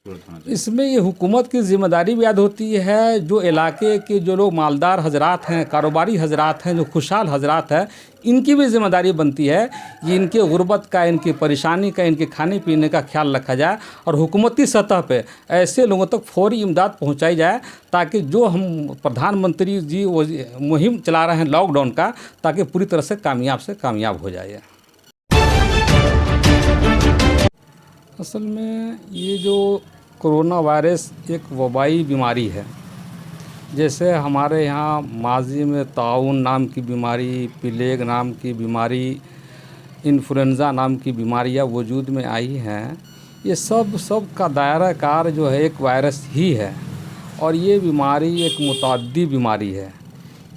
सूरत होना चाहिए? इसमें ये हुकूमत की ज़िम्मेदारी भी याद होती है। जो इलाके के जो लोग मालदार हजरात हैं, कारोबारी हजरात हैं, जो खुशहाल हजरात हैं, इनकी भी ज़िम्मेदारी बनती है कि इनके गुर्बत का, इनकी परेशानी का, इनके खाने पीने का ख्याल रखा जाए और हुकूमती सतह पे ऐसे लोगों तक फौरी इमदाद पहुंचाई जाए, ताकि जो हम प्रधानमंत्री जी वो मुहिम चला रहे हैं लॉकडाउन का, ताकि पूरी तरह से कामयाब हो जाए। असल में ये जो कोरोना वायरस एक वबाई बीमारी है। जैसे हमारे यहाँ माजी में ताउन नाम की बीमारी, प्लेग नाम की बीमारी, इन्फ्लुएंज़ा नाम की बीमारियाँ वजूद में आई हैं, ये सब का दायरा कार जो है एक वायरस ही है और ये बीमारी एक मुतअद्दी बीमारी है।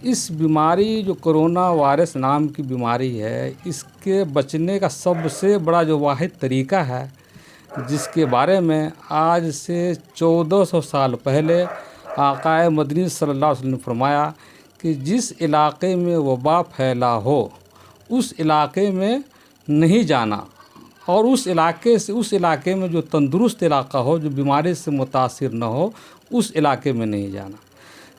इस बीमारी जो कोरोना वायरस नाम की बीमारी है, इसके बचने का सबसे बड़ा जो वाहिद तरीका है, जिसके बारे में आज से 1400 साल पहले आक़ाए मदनी सल्लल्लाहु अलैहि वसल्लम ने फरमाया कि जिस इलाक़े में वबा फैला हो उस इलाक़े में नहीं जाना, और उस इलाक़े में जो तंदुरुस्त इलाक़ा हो, जो बीमारी से मुतासिर न हो, उस इलाक़े में नहीं जाना।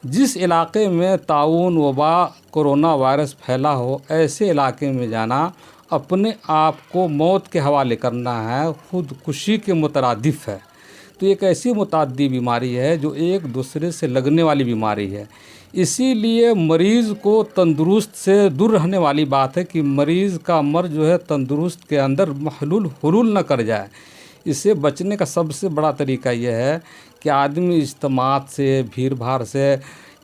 जिस इलाक़े में ताउन, वबा, कोरोना वायरस फैला हो, ऐसे इलाक़े में जाना अपने आप को मौत के हवाले करना है, खुदकुशी के मुतरादिफ है। तो एक ऐसी मुतअद्दी बीमारी है जो एक दूसरे से लगने वाली बीमारी है। इसीलिए मरीज़ को तंदुरुस्त से दूर रहने वाली बात है कि मरीज़ का मर्ज जो है तंदुरुस्त के अंदर हुलूल न कर जाए। इससे बचने का सबसे बड़ा तरीका यह है कि आदमी इज्तिमात से, भीड़ भाड़ से,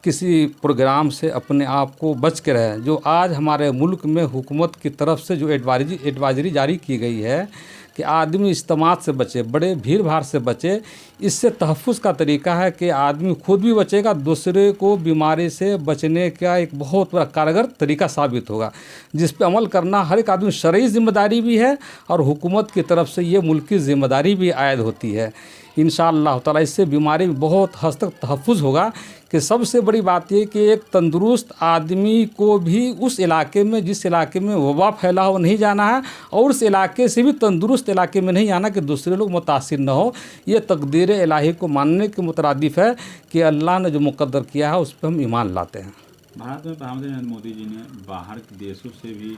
किसी प्रोग्राम से अपने आप को बच के रहे। जो आज हमारे मुल्क में हुकूमत की तरफ से जो एडवाइजरी जारी की गई है कि आदमी इज्तिमात से बचे, बड़े भीड़ भाड़ से बचे, इससे तहफ़्फ़ुज़ का तरीका है कि आदमी खुद भी बचेगा, दूसरे को बीमारी से बचने का एक बहुत बड़ा कारगर तरीका साबित होगा, जिस पे अमल करना हर एक आदमी शरई ज़िम्मेदारी भी है और हुकूमत की तरफ से ये मुल्की ज़िम्मेदारी भी आयद होती है। इंशाअल्लाह ताला इससे बीमारी बहुत हद तक तहफ़्फ़ुज़ होगा। कि सबसे बड़ी बात ये कि एक तंदुरुस्त आदमी को भी उस इलाके में, जिस इलाके में वबा फैला हो, नहीं जाना है, और उस इलाके से भी तंदुरुस्त इलाके में नहीं आना कि दूसरे लोग मुतासिर न हो। ये तकदीर इलाही को मानने के मुतरादिफ है कि अल्लाह ने जो मुक़द्दर किया है उस पर हम ईमान लाते हैं। भारत में प्रधानमंत्री नरेंद्र मोदी जी ने बाहर के देशों से भी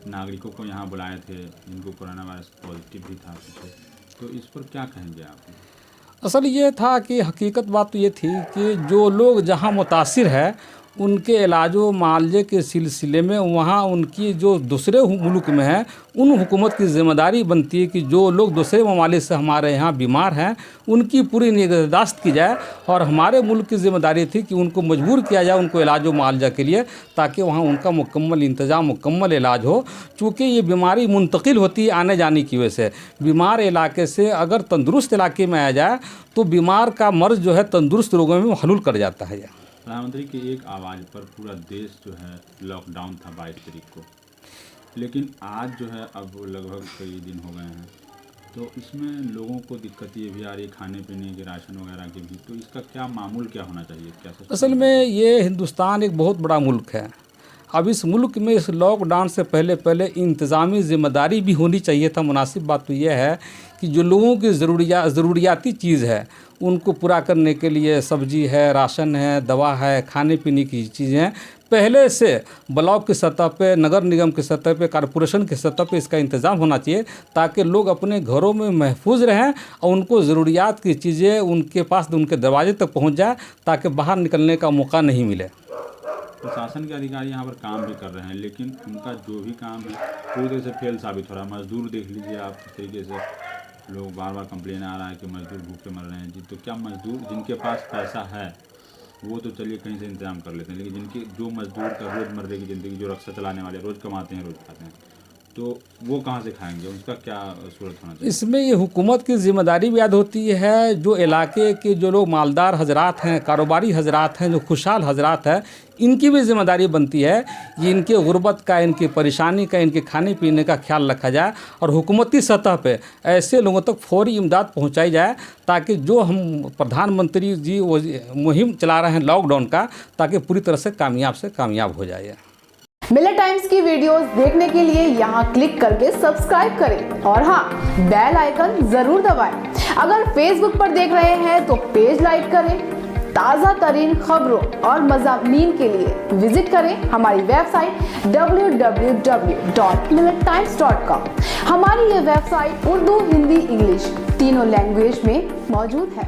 नागरिकों को यहाँ बुलाए थे, जिनको कोरोना वायरस पॉजिटिव भी था, तो इस पर क्या कहेंगे आप? असल ये था कि हकीकत बात तो ये थी कि जो लोग जहाँ मुतासिर है उनके इलाजो मालजे के सिलसिले में वहाँ उनकी जो दूसरे मुल्क में है, उन हुकूमत की ज़िम्मेदारी बनती है कि जो लोग दूसरे ममालिक से हमारे यहाँ बीमार हैं उनकी पूरी निगहदाश्त की जाए, और हमारे मुल्क की ज़िम्मेदारी थी कि उनको मजबूर किया जाए उनको इलाजो मालजा के लिए, ताकि वहाँ उनका मुकम्मल इंतज़ाम, मुकम्मल इलाज हो। चूँकि ये बीमारी मुंतकिल होती है आने जाने की वजह से। बीमार इलाके से अगर तंदुरुस्त इलाके में आ जाए तो बीमार का मर्ज जो है तंदुरुस्त लोगों में हलूल कर जाता है। प्रधानमंत्री की एक आवाज़ पर पूरा देश जो है लॉकडाउन था 22 तारीख को, लेकिन आज जो है अब लगभग कई दिन हो गए हैं, तो इसमें लोगों को दिक्कत ये भी आ रही है खाने पीने के, राशन वगैरह के भी, तो इसका क्या मामूल क्या होना चाहिए? क्या असल में ये हिंदुस्तान एक बहुत बड़ा मुल्क है। अब इस मुल्क में इस लॉकडाउन से पहले इंतज़ामी ज़िम्मेदारी भी होनी चाहिए था। मुनासिब बात तो यह है कि जो लोगों की ज़रूरियाती चीज़ है उनको पूरा करने के लिए सब्जी है, राशन है, दवा है, खाने पीने की चीज़ें हैं, पहले से ब्लॉक की सतह पे, नगर निगम की सतह पे, कॉरपोरेशन की सतह पे इसका इंतज़ाम होना चाहिए, ताकि लोग अपने घरों में महफूज रहें और उनको ज़रूरियात की चीज़ें उनके पास, उनके दरवाजे तक पहुँच जाए, ताकि बाहर निकलने का मौका नहीं मिले। प्रशासन के अधिकारी यहाँ पर काम भी कर रहे हैं, लेकिन उनका जो भी काम है पूरी तरह से फेल साबित हो रहा है। मजदूर देख लीजिए आप, इस तरीके से लोग बार बार कंप्लेन आ रहा है कि मजदूर भूखे मर रहे हैं जी। तो क्या मजदूर जिनके पास पैसा है वो तो चलिए कहीं से इंतजाम कर लेते हैं, लेकिन जिनके जो मजदूर का रोज़मर्रे की ज़िंदगी, जो रक्षा चलाने वाले रोज़ कमाते हैं रोज़ खाते हैं, तो वो कहाँ से खाएंगे? उसका क्या सूरत होना चाहिए? इसमें ये हुकूमत की ज़िम्मेदारी भी याद होती है। जो इलाके के जो लोग मालदार हजरात हैं, कारोबारी हजरात हैं, जो खुशहाल हजरात हैं, इनकी भी ज़िम्मेदारी बनती है कि इनके गुर्बत का, इनकी परेशानी का, इनके खाने पीने का ख्याल रखा जाए और हुकूमती सतह पे ऐसे लोगों तक फौरी इमदाद पहुंचाई जाए, ताकि जो हम प्रधानमंत्री जी वो मुहिम चला रहे हैं लॉकडाउन का, ताकि पूरी तरह से कामयाब हो जाए। मिलेट टाइम्स की वीडियोस देखने के लिए यहाँ क्लिक करके सब्सक्राइब करें और हाँ, बेल आइकन जरूर दबाएं। अगर फेसबुक पर देख रहे हैं तो पेज लाइक करें। ताज़ा तरीन खबरों और मज़ामीन के लिए विजिट करें हमारी वेबसाइट www.millettimes.com। हमारी ये वेबसाइट उर्दू, हिंदी, इंग्लिश तीनों लैंग्वेज में मौजूद है।